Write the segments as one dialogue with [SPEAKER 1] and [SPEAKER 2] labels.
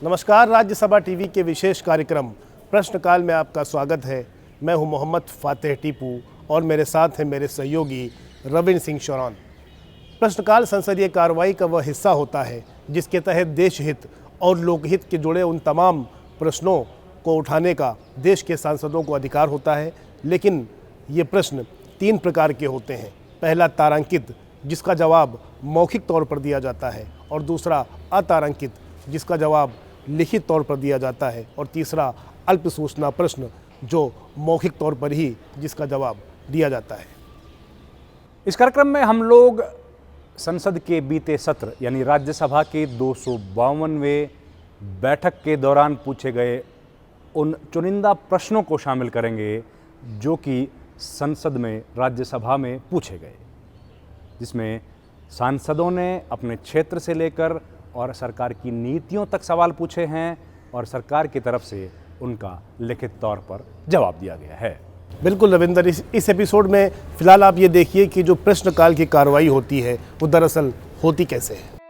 [SPEAKER 1] नमस्कार, राज्यसभा टीवी के विशेष कार्यक्रम प्रश्नकाल में आपका स्वागत है। मैं हूं मोहम्मद फातेह टीपू और मेरे साथ हैं मेरे सहयोगी रविंद्र सिंह शौरान। प्रश्नकाल संसदीय कार्रवाई का वह हिस्सा होता है जिसके तहत देश हित और लोकहित के जुड़े उन तमाम प्रश्नों को उठाने का देश के सांसदों को अधिकार होता है। लेकिन ये प्रश्न 3 प्रकार के होते हैं। पहला तारांकित, जिसका जवाब मौखिक तौर पर दिया जाता है, और दूसरा अतारांकित, जिसका जवाब लिखित तौर पर दिया जाता है, और तीसरा अल्प सूचना प्रश्न, जो मौखिक तौर पर ही जिसका जवाब दिया जाता है।
[SPEAKER 2] इस कार्यक्रम में हम लोग संसद के बीते सत्र यानी राज्यसभा के 252वें बैठक के दौरान पूछे गए उन चुनिंदा प्रश्नों को शामिल करेंगे जो कि संसद में राज्यसभा में पूछे गए, जिसमें सांसदों ने अपने क्षेत्र से लेकर और सरकार की नीतियों तक सवाल पूछे हैं और सरकार की तरफ से उनका लिखित तौर पर जवाब दिया गया है।
[SPEAKER 1] बिल्कुल रविंदर, इस एपिसोड में फिलहाल आप ये देखिए कि जो प्रश्नकाल की कार्रवाई होती है वो दरअसल होती कैसे है।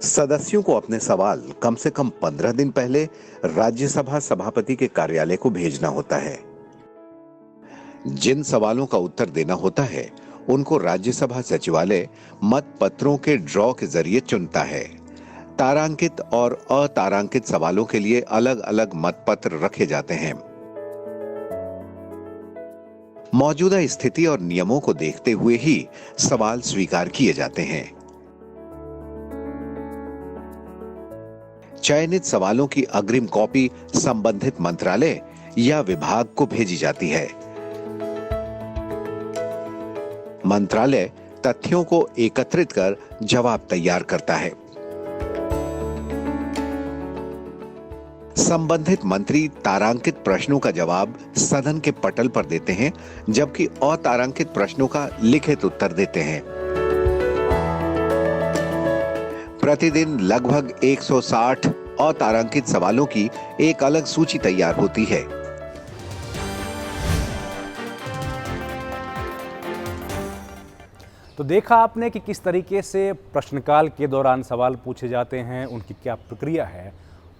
[SPEAKER 3] सदस्यों को अपने सवाल कम से कम 15 दिन पहले राज्यसभा सभापति के कार्यालय को भेजना होता है। जिन सवालों का उत्तर देना होता है उनको राज्यसभा सचिवालय मत पत्रों के ड्रॉ के जरिए चुनता है। तारांकित और अतारांकित सवालों के लिए अलग अलग मत पत्र रखे जाते हैं। मौजूदा स्थिति और नियमों को देखते हुए ही सवाल स्वीकार किए जाते हैं। चयनित सवालों की अग्रिम कॉपी संबंधित मंत्रालय या विभाग को भेजी जाती है। मंत्रालय तथ्यों को एकत्रित कर जवाब तैयार करता है। संबंधित मंत्री तारांकित प्रश्नों का जवाब सदन के पटल पर देते हैं, जबकि अतारांकित प्रश्नों का लिखित उत्तर देते हैं। प्रतिदिन लगभग 160 अतारांकित सवालों की एक अलग सूची तैयार होती है।
[SPEAKER 2] तो देखा आपने कि किस तरीके से प्रश्नकाल के दौरान सवाल पूछे जाते हैं, उनकी क्या प्रक्रिया है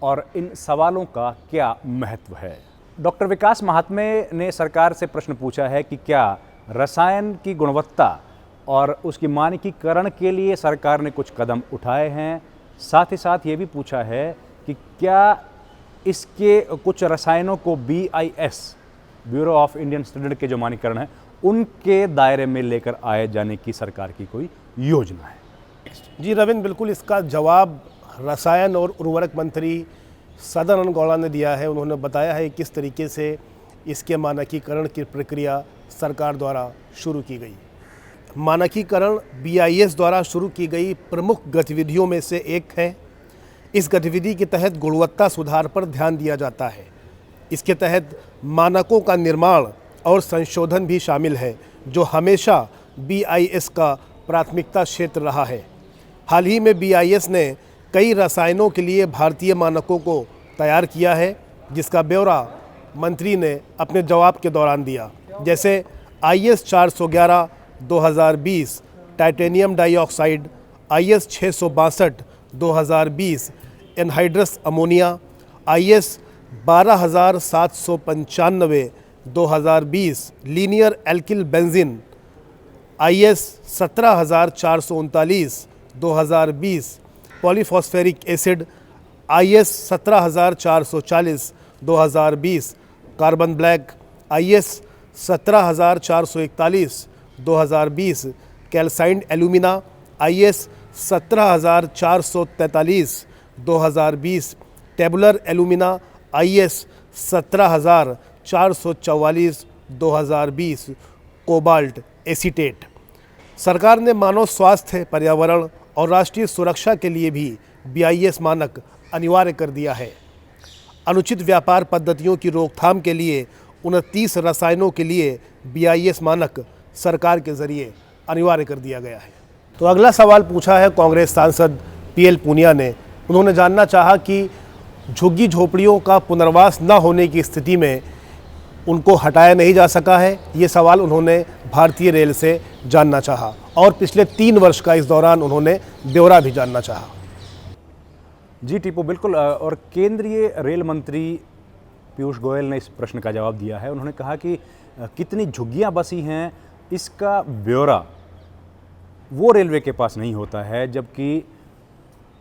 [SPEAKER 2] और इन सवालों का क्या महत्व है। डॉक्टर विकास महात्मे ने सरकार से प्रश्न पूछा है कि क्या रसायन की गुणवत्ता और उसकी मानकीकरण के लिए सरकार ने कुछ कदम उठाए हैं। साथ ही साथ ये भी पूछा है कि क्या इसके कुछ रसायनों को BIS, bureau of Indian standard के जो मानकीकरण है, उनके दायरे में लेकर आए जाने की सरकार की कोई योजना है।
[SPEAKER 1] जी रविंद्र, बिल्कुल इसका जवाब रसायन और उर्वरक मंत्री सदानंद गौड़ा ने दिया है। उन्होंने बताया है किस तरीके से इसके मानकीकरण की प्रक्रिया सरकार द्वारा शुरू की गई। मानकीकरण BIS द्वारा शुरू की गई प्रमुख गतिविधियों में से एक है। इस गतिविधि के तहत गुणवत्ता सुधार पर ध्यान दिया जाता है। इसके तहत मानकों का निर्माण और संशोधन भी शामिल है, जो हमेशा BIS का प्राथमिकता क्षेत्र रहा है। हाल ही में BIS ने कई रसायनों के लिए भारतीय मानकों को तैयार किया है, जिसका ब्यौरा मंत्री ने अपने जवाब के दौरान दिया। जैसे IS 411 2020 titanium dioxide, IS 662 2020 anhydrous ammonia, IS 12795 2020 linear alkyl benzene, IS 17439 2020 polyphosphoric acid, IS 17440 2020 carbon black, IS 17441 2020 calcined alumina, IS 17443 2020 tabular alumina, IS 17444 2020 cobalt acetate. सरकार ने मानव स्वास्थ्य, पर्यावरण और राष्ट्रीय सुरक्षा के लिए भी BIS मानक अनिवार्य कर दिया है। अनुचित व्यापार पद्धतियों की रोकथाम के लिए 29 रसायनों के लिए BIS मानक सरकार के जरिए अनिवार्य कर दिया गया है। तो अगला सवाल पूछा है कांग्रेस सांसद PL पूनिया ने। उन्होंने जानना चाहा कि झुग्गी झोपड़ियों का पुनर्वास न होने की स्थिति में उनको हटाया नहीं जा सका है। ये सवाल उन्होंने भारतीय रेल से जानना चाहा और पिछले 3 वर्ष का इस दौरान उन्होंने ब्यौरा भी जानना चाहा।
[SPEAKER 2] जी टीपू, बिल्कुल। और केंद्रीय रेल मंत्री पीयूष गोयल ने इस प्रश्न का जवाब दिया है। उन्होंने कहा कि कितनी झुग्गियां बसी हैं, इसका ब्यौरा वो रेलवे के पास नहीं होता है, जबकि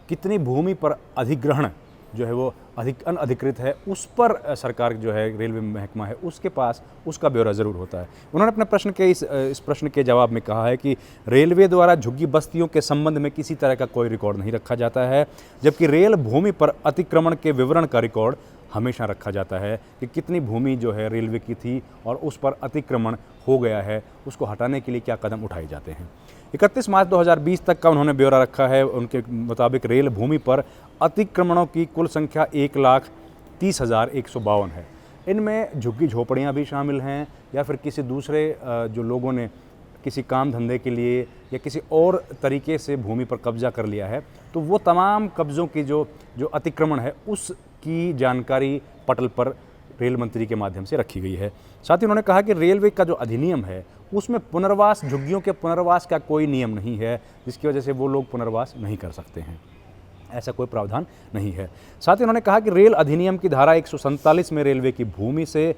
[SPEAKER 2] कितनी भूमि पर अधिग्रहण जो है वो अनधिकृत है, उस पर सरकार जो है, रेलवे महकमा है, उसके पास उसका ब्यौरा ज़रूर होता है। उन्होंने अपने प्रश्न के इस प्रश्न के जवाब में कहा है कि रेलवे द्वारा झुग्गी बस्तियों के संबंध में किसी तरह का कोई रिकॉर्ड नहीं रखा जाता है, जबकि रेल भूमि पर अतिक्रमण के विवरण का रिकॉर्ड हमेशा रखा जाता है कि कितनी भूमि जो है रेलवे की थी और उस पर अतिक्रमण हो गया है, उसको हटाने के लिए क्या कदम उठाए जाते हैं। 31 मार्च 2020 तक का उन्होंने ब्यौरा रखा है। उनके मुताबिक रेल भूमि पर अतिक्रमणों की कुल संख्या 1,30,152 है। इनमें झुग्गी झोपड़ियाँ भी शामिल हैं, या फिर किसी दूसरे जो लोगों ने किसी काम धंधे के लिए या किसी और तरीके से भूमि पर कब्जा कर लिया है, तो वो तमाम कब्ज़ों की जो अतिक्रमण है उसकी जानकारी पटल पर रेल मंत्री के माध्यम से रखी गई है। साथ ही उन्होंने कहा कि रेलवे का जो अधिनियम है उसमें पुनर्वास, झुग्गियों के पुनर्वास का कोई नियम नहीं है, जिसकी वजह से वो लोग पुनर्वास नहीं कर सकते हैं, ऐसा कोई प्रावधान नहीं है। साथ ही उन्होंने कहा कि रेल अधिनियम की धारा 147 में रेलवे की भूमि से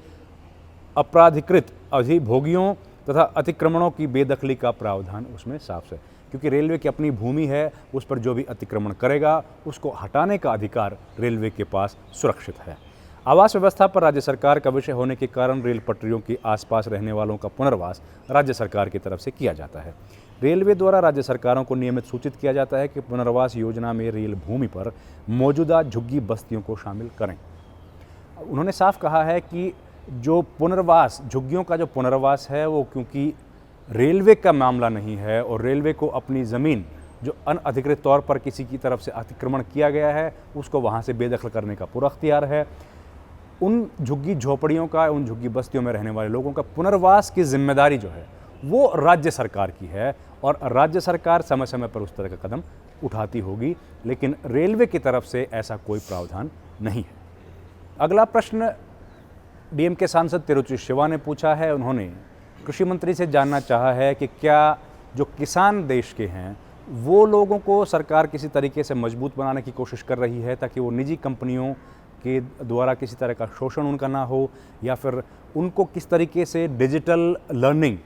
[SPEAKER 2] अपराधिकृत अधिभोगियों तथा अतिक्रमणों की बेदखली का प्रावधान उसमें साफ है, क्योंकि रेलवे की अपनी भूमि है, उस पर जो भी अतिक्रमण करेगा उसको हटाने का अधिकार रेलवे के पास सुरक्षित है। आवास व्यवस्था पर राज्य सरकार का विषय होने के कारण रेल पटरियों के आसपास रहने वालों का पुनर्वास राज्य सरकार की तरफ से किया जाता है। रेलवे द्वारा राज्य सरकारों को नियमित सूचित किया जाता है कि पुनर्वास योजना में रेल भूमि पर मौजूदा झुग्गी बस्तियों को शामिल करें। उन्होंने साफ कहा है कि जो पुनर्वास, झुग्गियों का जो पुनर्वास है, वो क्योंकि रेलवे का मामला नहीं है और रेलवे को अपनी ज़मीन जो अनअधिकृत तौर पर किसी की तरफ से अतिक्रमण किया गया है उसको वहाँ से बेदखल करने का पूरा अख्तियार है। उन झुग्गी झोपड़ियों का, उन झुग्गी बस्तियों में रहने वाले लोगों का पुनर्वास की जिम्मेदारी जो है वो राज्य सरकार की है, और राज्य सरकार समय समय पर उस तरह का कदम उठाती होगी, लेकिन रेलवे की तरफ से ऐसा कोई प्रावधान नहीं है। अगला प्रश्न डीएमके सांसद तिरुचि शिवा ने पूछा है। उन्होंने कृषि मंत्री से जानना चाहा है कि क्या जो किसान देश के हैं वो लोगों को सरकार किसी तरीके से मजबूत बनाने की कोशिश कर रही है ताकि वो निजी कंपनियों के द्वारा किसी तरह का शोषण उनका ना हो, या फिर उनको किस तरीके से डिजिटल लर्निंग,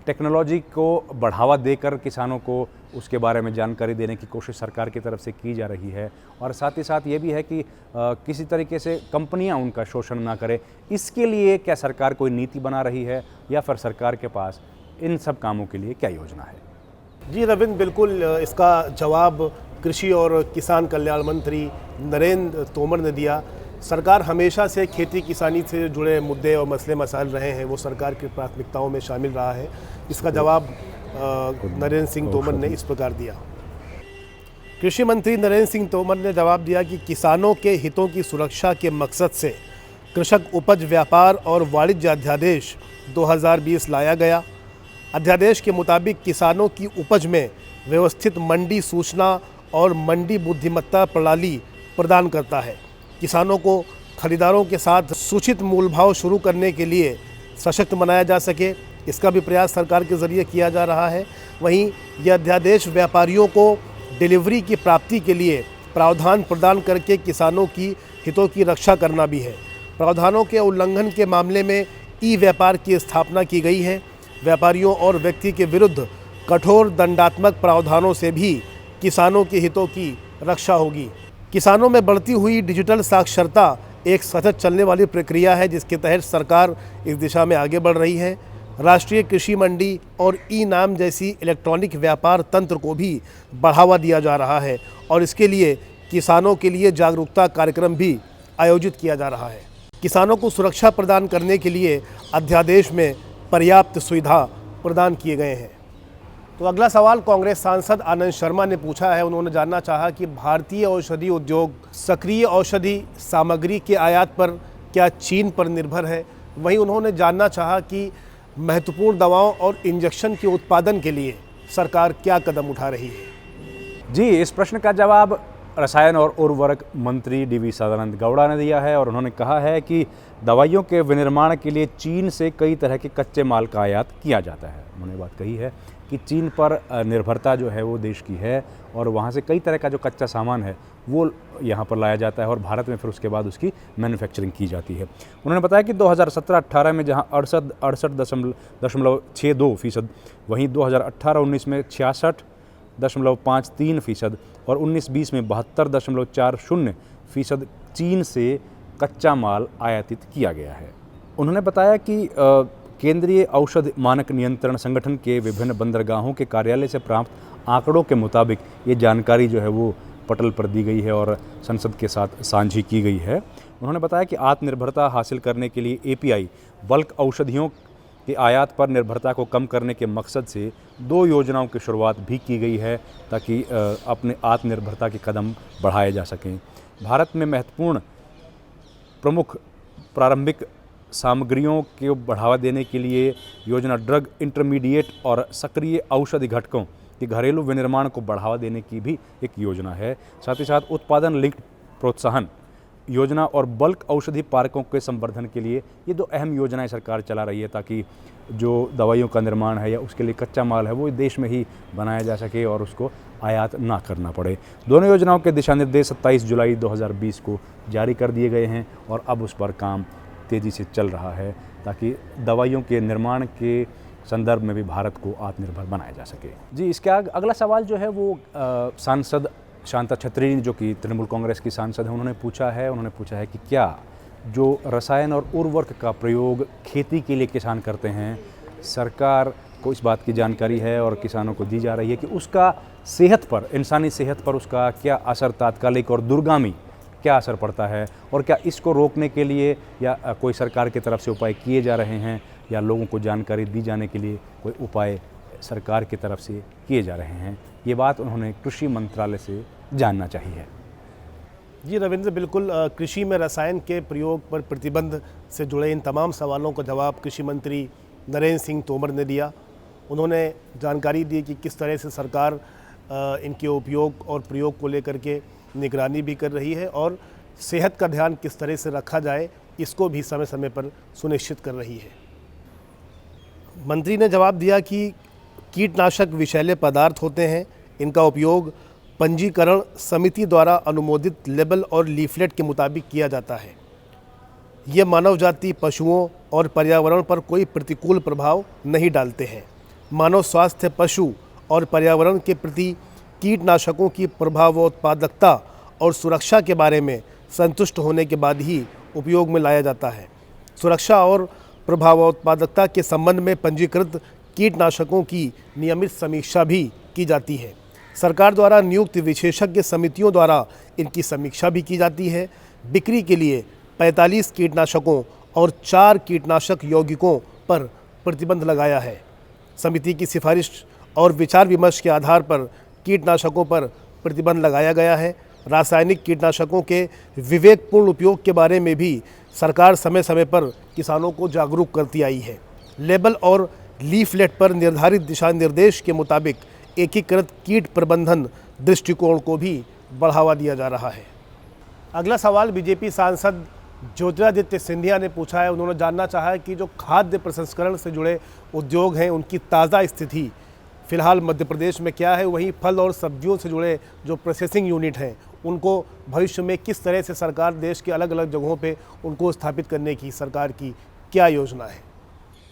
[SPEAKER 2] टेक्नोलॉजी को बढ़ावा देकर किसानों को उसके बारे में जानकारी देने की कोशिश सरकार की तरफ से की जा रही है। और साथ ही साथ ये भी है कि किसी तरीके से कंपनियां उनका शोषण ना करें, इसके लिए क्या सरकार कोई नीति बना रही है, या फिर सरकार के पास इन सब कामों के लिए क्या योजना है?
[SPEAKER 1] जी रविंद्र, बिल्कुल इसका जवाब कृषि और किसान कल्याण मंत्री नरेंद्र तोमर ने दिया। सरकार हमेशा से खेती किसानी से जुड़े मुद्दे और मसले मसाइल रहे हैं, वो सरकार की प्राथमिकताओं में शामिल रहा है। इसका जवाब नरेंद्र सिंह तोमर ने इस प्रकार दिया। कृषि मंत्री नरेंद्र सिंह तोमर ने जवाब दिया कि किसानों के हितों की सुरक्षा के मकसद से कृषक उपज व्यापार और वाणिज्य अध्यादेश 2020 लाया गया। अध्यादेश के मुताबिक किसानों की उपज में व्यवस्थित मंडी सूचना और मंडी बुद्धिमत्ता प्रणाली प्रदान करता है। किसानों को खरीदारों के साथ सूचित मूल भाव शुरू करने के लिए सशक्त बनाया जा सके, इसका भी प्रयास सरकार के ज़रिए किया जा रहा है। वहीं यह अध्यादेश व्यापारियों को डिलीवरी की प्राप्ति के लिए प्रावधान प्रदान करके किसानों की हितों की रक्षा करना भी है। प्रावधानों के उल्लंघन के मामले में ई व्यापार की स्थापना की गई है। व्यापारियों और व्यक्ति के विरुद्ध कठोर दंडात्मक प्रावधानों से भी किसानों के हितों की रक्षा होगी। किसानों में बढ़ती हुई डिजिटल साक्षरता एक सतत चलने वाली प्रक्रिया है, जिसके तहत सरकार इस दिशा में आगे बढ़ रही है। राष्ट्रीय कृषि मंडी और ई नाम जैसी इलेक्ट्रॉनिक व्यापार तंत्र को भी बढ़ावा दिया जा रहा है, और इसके लिए किसानों के लिए जागरूकता कार्यक्रम भी आयोजित किया जा रहा है। किसानों को सुरक्षा प्रदान करने के लिए अध्यादेश में पर्याप्त सुविधा प्रदान किए गए हैं। तो अगला सवाल कांग्रेस सांसद आनंद शर्मा ने पूछा है। उन्होंने जानना चाहा कि भारतीय औषधि उद्योग सक्रिय औषधि सामग्री के आयात पर क्या चीन पर निर्भर है। वहीं उन्होंने जानना चाहा कि महत्वपूर्ण दवाओं और इंजेक्शन के उत्पादन के लिए सरकार क्या कदम उठा रही है।
[SPEAKER 2] जी, इस प्रश्न का जवाब रसायन और उर्वरक मंत्री डीवी सदानंद गौड़ा ने दिया है, और उन्होंने कहा है कि दवाइयों के विनिर्माण के लिए चीन से कई तरह के कच्चे माल का आयात किया जाता है। उन्होंने बात कही है कि चीन पर निर्भरता जो है वो देश की है और वहाँ से कई तरह का जो कच्चा सामान है वो यहाँ पर लाया जाता है और भारत में फिर उसके बाद उसकी मैन्युफैक्चरिंग की जाती है। उन्होंने बताया कि 2017-18 में जहाँ 68.62%, वहीं 2018-19 में 66.53% और 19-20 में 72.40% चीन से कच्चा माल आयातित किया गया है। उन्होंने बताया कि केंद्रीय औषध मानक नियंत्रण संगठन के विभिन्न बंदरगाहों के कार्यालय से प्राप्त आंकड़ों के मुताबिक ये जानकारी जो है वो पटल पर दी गई है और संसद के साथ साझी की गई है। उन्होंने बताया कि आत्मनिर्भरता हासिल करने के लिए एपीआई बल्क औषधियों के आयात पर निर्भरता को कम करने के मकसद से 2 योजनाओं की शुरुआत भी की गई है ताकि अपने आत्मनिर्भरता के कदम बढ़ाए जा सकें। भारत में महत्वपूर्ण प्रमुख प्रारंभिक सामग्रियों को बढ़ावा देने के लिए योजना ड्रग इंटरमीडिएट और सक्रिय औषधि घटकों के घरेलू विनिर्माण को बढ़ावा देने की भी एक योजना है। साथ ही साथ उत्पादन लिंक्ड प्रोत्साहन योजना और बल्क औषधि पार्कों के संवर्धन के लिए ये 2 अहम योजनाएं सरकार चला रही है ताकि जो दवाइयों का निर्माण है या उसके लिए कच्चा माल है वो देश में ही बनाया जा सके और उसको आयात ना करना पड़े। दोनों योजनाओं के दिशा निर्देश 27 जुलाई 2020 को जारी कर दिए गए हैं और अब उस पर काम तेज़ी से चल रहा है ताकि दवाइयों के निर्माण के संदर्भ में भी भारत को आत्मनिर्भर बनाया जा सके। जी, इसके अगला सवाल जो है वो सांसद शांता छत्री जो कि तृणमूल कांग्रेस की सांसद हैं उन्होंने पूछा है कि क्या जो रसायन और उर्वरक का प्रयोग खेती के लिए किसान करते हैं, सरकार को इस बात की जानकारी है और किसानों को दी जा रही है कि उसका सेहत पर, इंसानी सेहत पर उसका क्या असर, तात्कालिक और दूरगामी क्या असर पड़ता है और क्या इसको रोकने के लिए या कोई सरकार की तरफ से उपाय किए जा रहे हैं या लोगों को जानकारी दी जाने के लिए कोई उपाय सरकार की तरफ से किए जा रहे हैं। ये बात उन्होंने कृषि मंत्रालय से जानना चाहिए।
[SPEAKER 1] जी रविंद्र, बिल्कुल कृषि में रसायन के प्रयोग पर प्रतिबंध से जुड़े इन तमाम सवालों का जवाब कृषि मंत्री नरेंद्र सिंह तोमर ने दिया। उन्होंने जानकारी दी कि किस तरह से सरकार इनके उपयोग और प्रयोग को लेकर के निगरानी भी कर रही है और सेहत का ध्यान किस तरह से रखा जाए इसको भी समय समय पर सुनिश्चित कर रही है। मंत्री ने जवाब दिया कि कीटनाशक विषैले पदार्थ होते हैं, इनका उपयोग पंजीकरण समिति द्वारा अनुमोदित लेबल और लीफलेट के मुताबिक किया जाता है। ये मानव जाति, पशुओं और पर्यावरण पर कोई प्रतिकूल प्रभाव नहीं डालते हैं। मानव स्वास्थ्य, पशु और पर्यावरण के प्रति कीटनाशकों की प्रभावोत्पादकता और सुरक्षा के बारे में संतुष्ट होने के बाद ही उपयोग में लाया जाता है। सुरक्षा और प्रभावोत्पादकता के संबंध में पंजीकृत कीटनाशकों की नियमित समीक्षा भी की जाती है। सरकार द्वारा नियुक्त विशेषज्ञ समितियों द्वारा इनकी समीक्षा भी की जाती है। बिक्री के लिए 45 कीटनाशकों और 4 कीटनाशक यौगिकों पर प्रतिबंध लगाया है। समिति की सिफारिश और विचार विमर्श के आधार पर कीटनाशकों पर प्रतिबंध लगाया गया है। रासायनिक कीटनाशकों के विवेकपूर्ण उपयोग के बारे में भी सरकार समय समय पर किसानों को जागरूक करती आई है। लेबल और लीफलेट पर निर्धारित दिशा निर्देश के मुताबिक एकीकृत कीट प्रबंधन दृष्टिकोण को भी बढ़ावा दिया जा रहा है। अगला सवाल बीजेपी सांसद ज्योतिरादित्य सिंधिया ने पूछा है। उन्होंने जानना चाहा है कि जो खाद्य प्रसंस्करण से जुड़े उद्योग हैं उनकी ताज़ा स्थिति फ़िलहाल मध्य प्रदेश में क्या है, वहीं फल और सब्जियों से जुड़े जो प्रोसेसिंग यूनिट हैं उनको भविष्य में किस तरह से सरकार देश के अलग अलग जगहों पे उनको स्थापित करने की सरकार की क्या योजना है।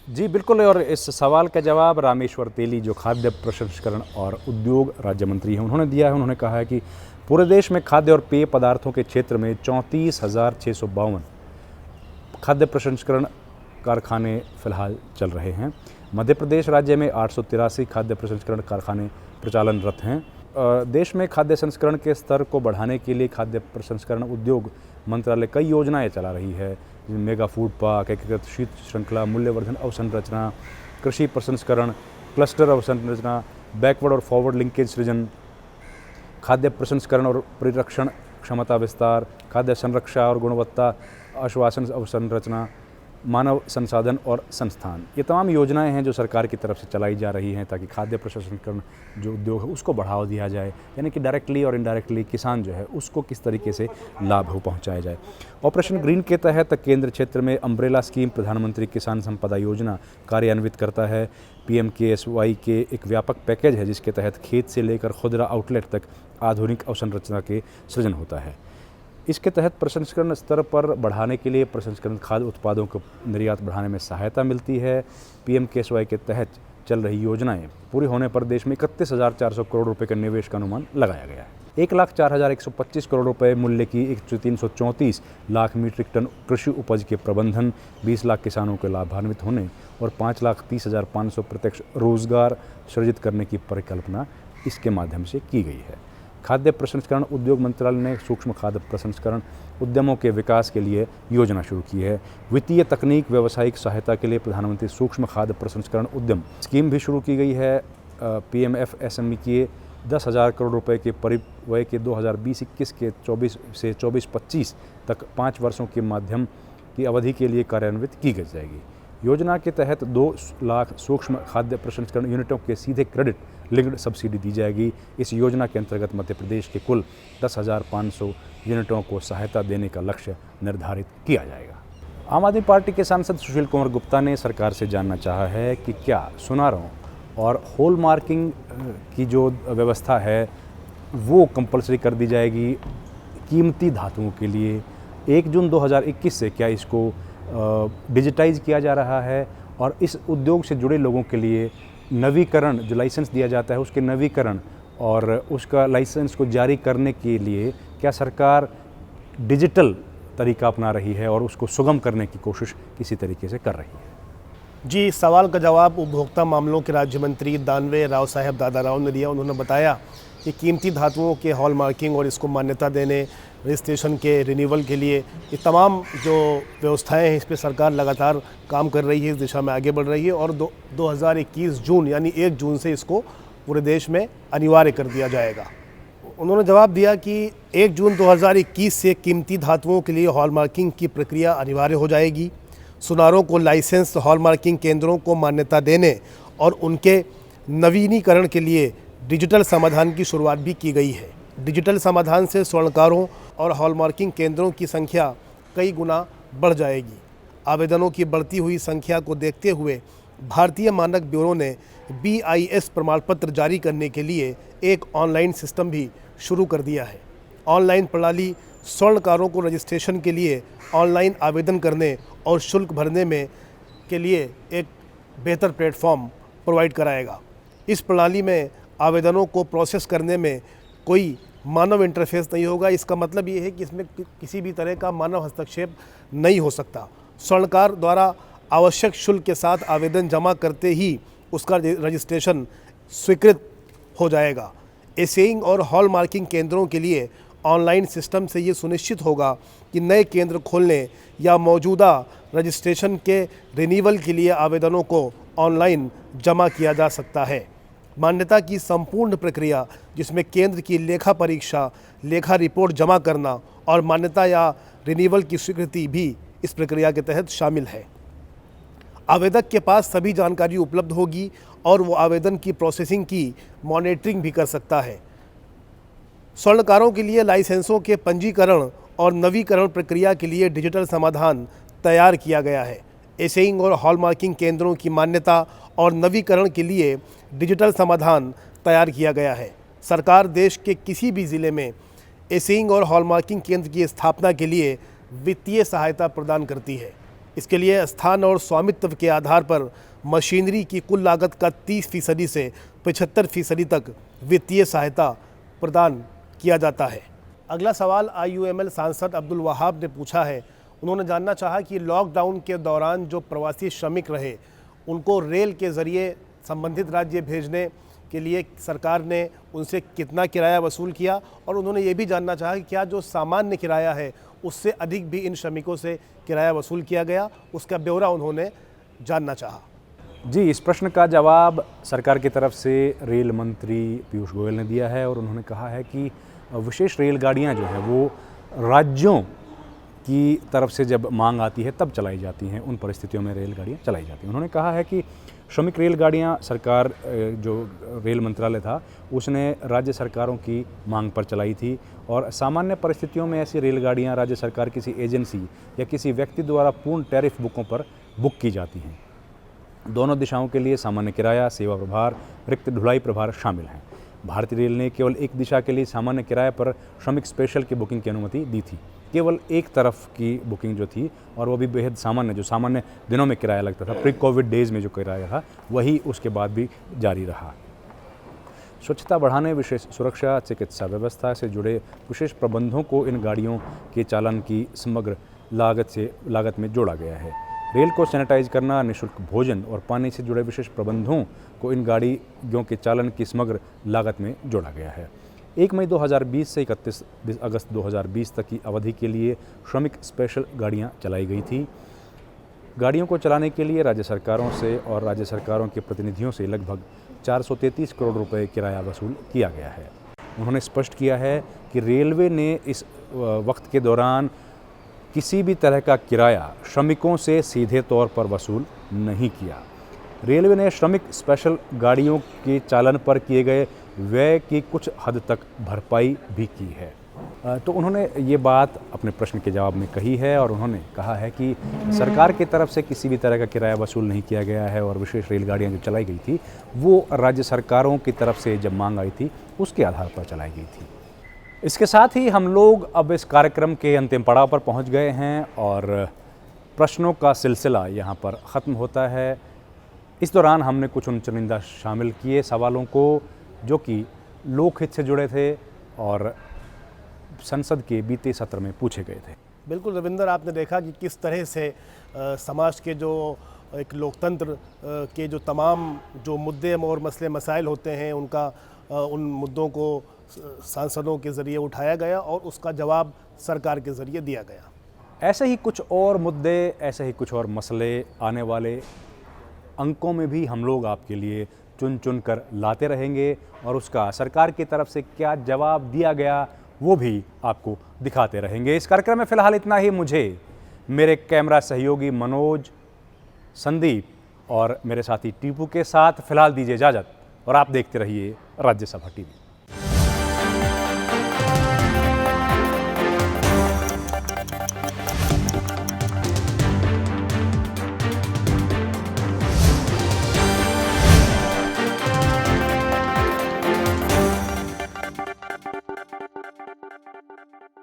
[SPEAKER 2] जी बिल्कुल, और इस सवाल का जवाब रामेश्वर तेली जो खाद्य प्रसंस्करण और उद्योग राज्य मंत्री हैं उन्होंने दिया है। उन्होंने कहा है कि पूरे देश में खाद्य और पेय पदार्थों के क्षेत्र में 34,652 खाद्य प्रसंस्करण कारखाने फिलहाल चल रहे हैं। मध्य प्रदेश राज्य में 883 खाद्य प्रसंस्करण कारखाने प्रचालनरत हैं। देश में खाद्य संस्करण के स्तर को बढ़ाने के लिए खाद्य प्रसंस्करण उद्योग मंत्रालय कई योजनाएं चला रही है। मेगा फूड पार्क, एकीकृत शीत श्रृंखला, मूल्यवर्धन अवसंरचना, कृषि प्रसंस्करण, क्लस्टर अवसंरचना, बैकवर्ड और फॉरवर्ड लिंकेज सृजन, खाद्य प्रसंस्करण और परिरक्षण क्षमता विस्तार, खाद्य संरक्षा और गुणवत्ता आश्वासन अवसंरचना, मानव संसाधन और संस्थान। ये तमाम योजनाएं हैं जो सरकार की तरफ से चलाई जा रही हैं ताकि खाद्य प्रसंस्करण जो उद्योग है उसको बढ़ावा दिया जाए, यानी कि डायरेक्टली और इनडायरेक्टली किसान जो है उसको किस तरीके से लाभ हो पहुंचाया जाए। ऑपरेशन ग्रीन के तहत केंद्र क्षेत्र में अम्ब्रेला स्कीम प्रधानमंत्री किसान संपदा योजना कार्यान्वित करता है। PMKSY के एक व्यापक पैकेज है जिसके तहत खेत से लेकर खुदरा आउटलेट तक आधुनिक अवसंरचना के सृजन होता है। इसके तहत प्रसंस्करण स्तर पर बढ़ाने के लिए प्रसंस्करण खाद्य उत्पादों को निर्यात बढ़ाने में सहायता मिलती है। PMKSY के तहत चल रही योजनाएं पूरी होने पर देश में 31,400 करोड़ रुपए के निवेश का अनुमान लगाया गया है। 1,04,125 करोड़ रुपए मूल्य की 334 लाख मीट्रिक टन कृषि उपज के प्रबंधन, 20 लाख किसानों के लाभान्वित होने और 5,30,500 प्रत्यक्ष रोजगार सृजित करने की परिकल्पना इसके माध्यम से की गई है। खाद्य प्रसंस्करण उद्योग मंत्रालय ने सूक्ष्म खाद्य प्रसंस्करण उद्यमों के विकास के लिए योजना शुरू की है। वित्तीय तकनीक व्यावसायिक सहायता के लिए प्रधानमंत्री सूक्ष्म खाद्य प्रसंस्करण उद्यम स्कीम भी शुरू की गई है। PMFSME के 10,000 करोड़ रुपए के परिव्यय के 2020-21 के 24 से 24-25 तक 5 वर्षों के माध्यम की अवधि के लिए कार्यान्वित की जाएगी। योजना के तहत 2 लाख सूक्ष्म खाद्य प्रसंस्करण यूनिटों के सीधे क्रेडिट लिंक्ड सब्सिडी दी जाएगी। इस योजना के अंतर्गत मध्य प्रदेश के कुल 10,500 यूनिटों को सहायता देने का लक्ष्य निर्धारित किया जाएगा। आम आदमी पार्टी के सांसद सुशील कुमार गुप्ता ने सरकार से जानना चाहा है कि क्या सुनारों और हॉल मार्किंग की जो व्यवस्था है वो कंपलसरी कर दी जाएगी कीमती धातुओं के लिए। 1 जून 2021 से क्या इसको डिजिटाइज किया जा रहा है और इस उद्योग से जुड़े लोगों के लिए नवीकरण जो लाइसेंस दिया जाता है उसके नवीकरण और उसका लाइसेंस को जारी करने के लिए क्या सरकार डिजिटल तरीका अपना रही है और उसको सुगम करने की कोशिश किसी तरीके से कर रही है।
[SPEAKER 1] जी, सवाल का जवाब उपभोक्ता मामलों के राज्य मंत्री दानवे राव साहब दादाराव ने दिया। उन्होंने बताया कि कीमती धातुओं के हॉल मार्किंग और इसको मान्यता देने, रजिस्ट्रेशन के रिन्यूअल के लिए ये तमाम जो व्यवस्थाएं हैं इस पर सरकार लगातार काम कर रही है, इस दिशा में आगे बढ़ रही है और 2021 जून यानी 1 जून से इसको पूरे देश में अनिवार्य कर दिया जाएगा। उन्होंने जवाब दिया कि 1 जून 2021 से कीमती धातुओं के लिए हॉल मार्किंग की प्रक्रिया अनिवार्य हो जाएगी। सुनारों को लाइसेंस हॉल मार्किंग केंद्रों को मान्यता देने और उनके नवीनीकरण के लिए डिजिटल समाधान की शुरुआत भी की गई है। डिजिटल समाधान से स्वर्णकारों और हॉलमार्किंग केंद्रों की संख्या कई गुना बढ़ जाएगी। आवेदनों की बढ़ती हुई संख्या को देखते हुए भारतीय मानक ब्यूरो ने BIS प्रमाण पत्र जारी करने के लिए एक ऑनलाइन सिस्टम भी शुरू कर दिया है। ऑनलाइन प्रणाली स्वर्णकारों को रजिस्ट्रेशन के लिए ऑनलाइन आवेदन करने और शुल्क भरने में के लिए एक बेहतर प्लेटफॉर्म प्रोवाइड कराएगा। इस प्रणाली में आवेदनों को प्रोसेस करने में कोई मानव इंटरफेस नहीं होगा। इसका मतलब ये है कि इसमें किसी भी तरह का मानव हस्तक्षेप नहीं हो सकता। स्वर्णकार द्वारा आवश्यक शुल्क के साथ आवेदन जमा करते ही उसका रजिस्ट्रेशन स्वीकृत हो जाएगा। एसेइंग और हॉल मार्किंग केंद्रों के लिए ऑनलाइन सिस्टम से ये सुनिश्चित होगा कि नए केंद्र खोलने या मौजूदा रजिस्ट्रेशन के रिन्यूअल के लिए आवेदनों को ऑनलाइन जमा किया जा सकता है। मान्यता की संपूर्ण प्रक्रिया, जिसमें केंद्र की लेखा परीक्षा, लेखा रिपोर्ट जमा करना और मान्यता या रिन्यूअल की स्वीकृति भी इस प्रक्रिया के तहत शामिल है। आवेदक के पास सभी जानकारी उपलब्ध होगी और वो आवेदन की प्रोसेसिंग की मॉनिटरिंग भी कर सकता है। स्वर्णकारों के लिए लाइसेंसों के पंजीकरण और नवीकरण प्रक्रिया के लिए डिजिटल समाधान तैयार किया गया है। एसेइंग और हॉलमार्किंग केंद्रों की मान्यता और नवीकरण के लिए डिजिटल समाधान तैयार किया गया है। सरकार देश के किसी भी ज़िले में एसेइंग और हॉलमार्किंग केंद्र की स्थापना के लिए वित्तीय सहायता प्रदान करती है। इसके लिए स्थान और स्वामित्व के आधार पर मशीनरी की कुल लागत का 30% से 75% तक वित्तीय सहायता प्रदान किया जाता है। अगला सवाल IUML सांसद अब्दुल वहाब ने पूछा है। उन्होंने जानना चाहा कि लॉकडाउन के दौरान जो प्रवासी श्रमिक रहे उनको रेल के ज़रिए संबंधित राज्य भेजने के लिए सरकार ने उनसे कितना किराया वसूल किया, और उन्होंने ये भी जानना चाहा कि क्या जो सामान्य किराया है उससे अधिक भी इन श्रमिकों से किराया वसूल किया गया। उसका ब्यौरा उन्होंने जानना चाहा।
[SPEAKER 2] जी, इस प्रश्न का जवाब सरकार की तरफ से रेल मंत्री पीयूष गोयल ने दिया है और उन्होंने कहा है कि विशेष रेलगाड़ियां जो हैं वो राज्यों की तरफ से जब मांग आती है तब चलाई जाती हैं, उन परिस्थितियों में रेलगाड़ियाँ चलाई जाती हैं। उन्होंने कहा है कि श्रमिक रेलगाड़ियाँ सरकार जो रेल मंत्रालय था उसने राज्य सरकारों की मांग पर चलाई थी और सामान्य परिस्थितियों में ऐसी रेलगाड़ियाँ राज्य सरकार किसी एजेंसी या किसी व्यक्ति द्वारा पूर्ण टैरिफ बुकों पर बुक की जाती हैं। दोनों दिशाओं के लिए सामान्य किराया, सेवा प्रभार, रिक्त ढुलाई प्रभार शामिल हैं। भारतीय रेल ने केवल एक दिशा के लिए सामान्य किराए पर श्रमिक स्पेशल की बुकिंग की अनुमति दी थी। केवल एक तरफ की बुकिंग जो थी और वो भी बेहद सामान्य, जो सामान्य दिनों में किराया लगता था, प्री कोविड डेज में जो किराया था वही उसके बाद भी जारी रहा। स्वच्छता बढ़ाने, विशेष सुरक्षा, चिकित्सा व्यवस्था से जुड़े विशेष प्रबंधों को इन गाड़ियों के चालन की समग्र लागत में जोड़ा गया है। रेल को सैनिटाइज करना, निःशुल्क भोजन और पानी से जुड़े विशेष प्रबंधों को इन गाड़ियों के चालन की समग्र लागत में जोड़ा गया है। 1 मई 2020 से 31 अगस्त 2020 तक की अवधि के लिए श्रमिक स्पेशल गाड़ियां चलाई गई थी। गाड़ियों को चलाने के लिए राज्य सरकारों से और राज्य सरकारों के प्रतिनिधियों से लगभग 433 करोड़ रुपए किराया वसूल किया गया है। उन्होंने स्पष्ट किया है कि रेलवे ने इस वक्त के दौरान किसी भी तरह का किराया श्रमिकों से सीधे तौर पर वसूल नहीं किया। रेलवे ने श्रमिक स्पेशल गाड़ियों के चालन पर किए गए व्यय की कुछ हद तक भरपाई भी की है। तो उन्होंने ये बात अपने प्रश्न के जवाब में कही है और उन्होंने कहा है कि सरकार की तरफ से किसी भी तरह का किराया वसूल नहीं किया गया है और विशेष रेलगाड़ियाँ जो चलाई गई थी वो राज्य सरकारों की तरफ से जब मांग आई थी उसके आधार पर चलाई गई थी। इसके साथ ही हम लोग अब इस कार्यक्रम के अंतिम पड़ाव पर पहुंच गए हैं और प्रश्नों का सिलसिला यहाँ पर ख़त्म होता है। इस दौरान हमने कुछ उन चुनिंदा शामिल किए सवालों को जो कि लोकहित से जुड़े थे और संसद के बीते सत्र में पूछे गए थे।
[SPEAKER 1] बिल्कुल रविंदर, आपने देखा कि किस तरह से समाज के जो एक लोकतंत्र के जो तमाम जो मुद्दे और मसले मसाइल होते हैं उन मुद्दों को सांसदों के ज़रिए उठाया गया और उसका जवाब सरकार के ज़रिए दिया गया।
[SPEAKER 2] ऐसे ही कुछ और मुद्दे, ऐसे ही कुछ और मसले आने वाले अंकों में भी हम लोग आपके लिए चुन चुन कर लाते रहेंगे और उसका सरकार की तरफ से क्या जवाब दिया गया वो भी आपको दिखाते रहेंगे। इस कार्यक्रम में फ़िलहाल इतना ही। मुझे मेरे कैमरा सहयोगी मनोज, संदीप और मेरे साथी टीपू के साथ फ़िलहाल दीजिए इजाज़त और आप देखते रहिए राज्यसभा टीवी।